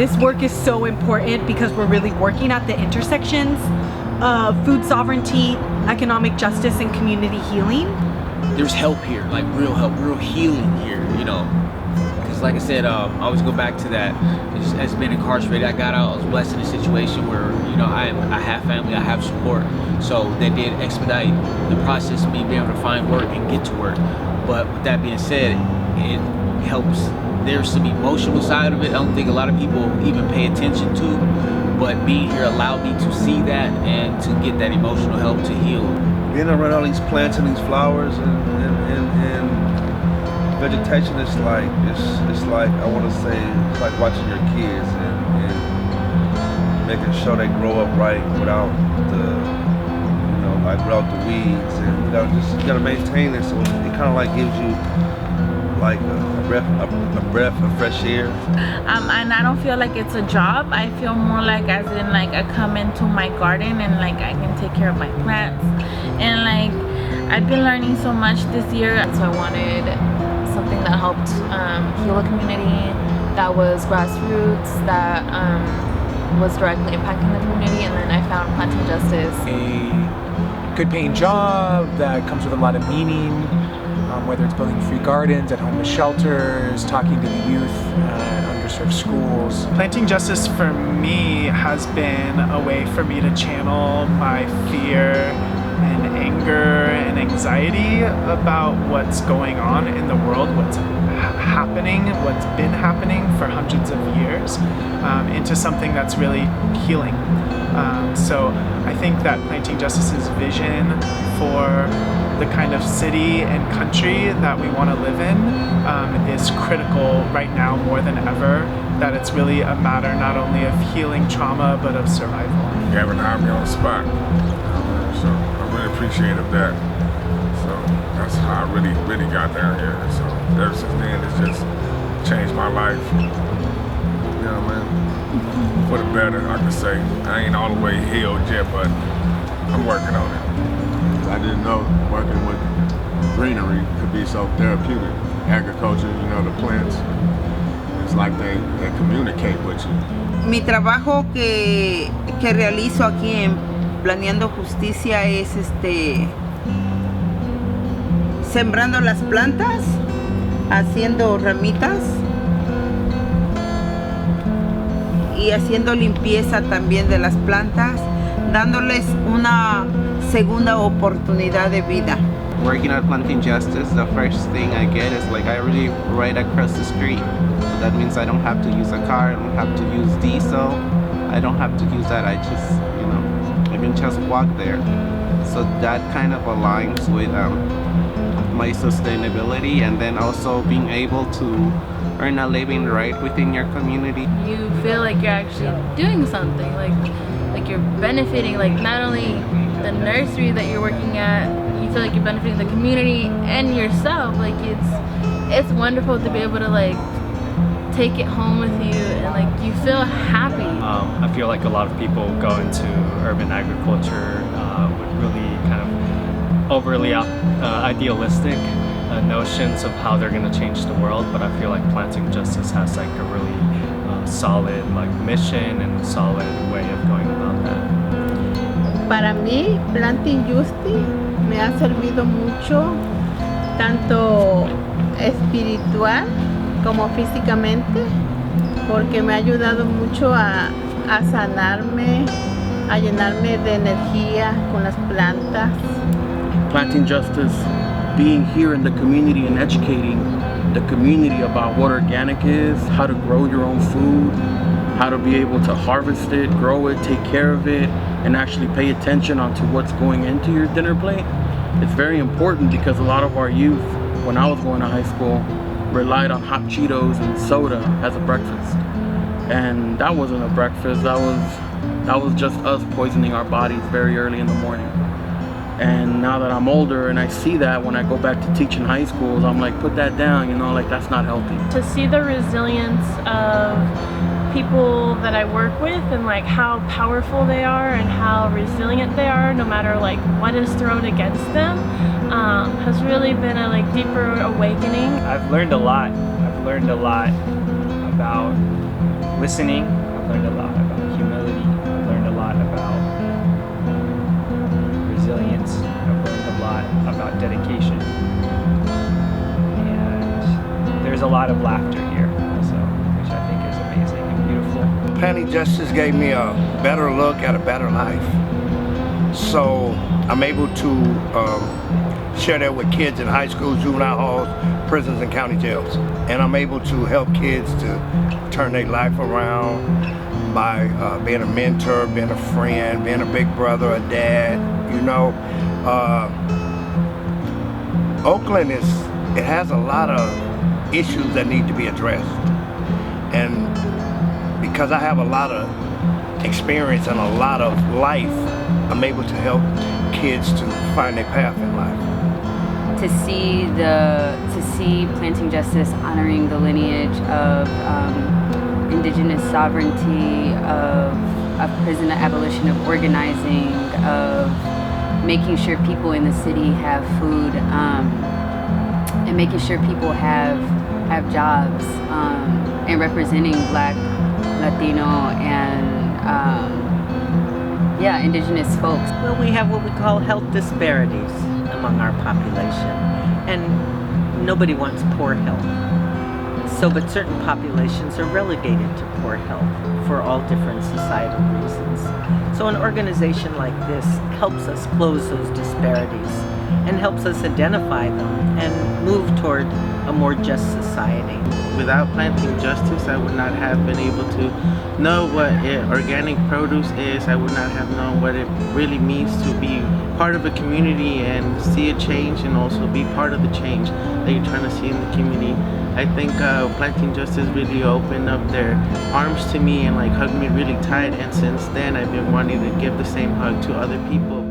This work is so important because we're really working at the intersections of food sovereignty, economic justice, and community healing. There's help here, like real help, real healing here, you know. Because like I said, I always go back to that. As being incarcerated, I got out, I was blessed in a situation where, you know, I have family, I have support. So they did expedite the process of me being able to find work and get to work. But with that being said, it helps. There's some emotional side of it I don't think a lot of people even pay attention to, but being here allowed me to see that and to get that emotional help to heal. Being around all these plants and these flowers and vegetation, it's like I want to say it's like watching your kids and making sure they grow up right without without the weeds, and you gotta maintain it, so it kind of like gives you like a breath of fresh air. And I don't feel like it's a job. I feel more like as in like I come into my garden and like I can take care of my plants, and like I've been learning so much this year, so I wanted something that helped heal a community, that was grassroots, that was directly impacting the community, and then I found planting justice. A good paying job that comes with a lot of meaning, whether it's building free gardens at homeless shelters, talking to the youth at underserved schools. Planting justice for me has been a way for me to channel my fear and anger and anxiety about what's going on in the world, what's happening, what's been happening for hundreds of years, into something that's really healing. So I think that Planting Justice's vision for the kind of city and country that we want to live in is critical right now more than ever, that it's really a matter not only of healing trauma but of survival. Gavin hired me on the spot, so I'm really appreciative of that. So that's how I really got down here. So ever since then, it's just changed my life. You know what I mean? For the better, I can say. I ain't all the way healed yet, but I'm working on it. I didn't know working with greenery could be so therapeutic. Agriculture, you know, the plants, it's like they communicate with you. Mi trabajo que realizo aquí en Planeando Justicia es sembrando las plantas, haciendo ramitas y haciendo limpieza también de las plantas, dándoles una segunda oportunidad de vida. Working at Planting Justice, the first thing I get is like I already right across the street. So that means I don't have to use a car, I don't have to use diesel, I don't have to use that. I just, you know, I can just walk there. So that kind of aligns with my sustainability, and then also being able to earn a living right within your community. You feel like you're actually doing something, like you're benefiting, like not only the nursery that you're working at, you feel like you're benefiting the community and yourself. Like it's wonderful to be able to like take it home with you, and like you feel happy. I feel like a lot of people go into urban agriculture with really kind of overly idealistic notions of how they're going to change the world, but I feel like Planting Justice has like a really solid like mission and solid way of going about that. Para mí, Planting Justice me ha servido mucho, tanto espiritual como físicamente, porque me ha ayudado mucho a sanarme, a llenarme de energía con las plantas. Planting Justice, being here in the community and educating the community about what organic is, how to grow your own food, how to be able to harvest it, grow it, take care of it, and actually pay attention onto what's going into your dinner plate. It's very important because a lot of our youth, when I was going to high school, relied on hot Cheetos and soda as a breakfast. And that wasn't a breakfast, that was just us poisoning our bodies very early in the morning. And now that I'm older and I see that when I go back to teach in high schools, I'm like, put that down, you know, like that's not healthy. To see the resilience of people that I work with and like how powerful they are and how resilient they are no matter like what is thrown against them has really been a like deeper awakening. I've learned a lot. I've learned a lot about listening. I've learned a lot about humility. I've learned a lot about resilience. I've learned a lot about dedication. And there's a lot of laughter here also, which I think is amazing and beautiful. Planting Justice gave me a better look at a better life. So I'm able to share that with kids in high schools, juvenile halls, prisons, and county jails. And I'm able to help kids to turn their life around by being a mentor, being a friend, being a big brother, a dad, you know. Oakland it has a lot of issues that need to be addressed. And because I have a lot of experience and a lot of life, I'm able to help kids to find their path in life. To see Planting Justice honoring the lineage of indigenous sovereignty, of prison abolition, of organizing, of making sure people in the city have food, and making sure people have jobs, and representing Black, Latino, and indigenous folks. Well, we have what we call health disparities among our population, and nobody wants poor health. So, but certain populations are relegated to poor health for all different societal reasons. So an organization like this helps us close those disparities and helps us identify them and move toward a more just society. Without Planting Justice, I would not have been able to know what organic produce is. I would not have known what it really means to be part of a community and see a change, and also be part of the change that you're trying to see in the community. I think Planting Justice really opened up their arms to me and like hugged me really tight, and since then I've been wanting to give the same hug to other people.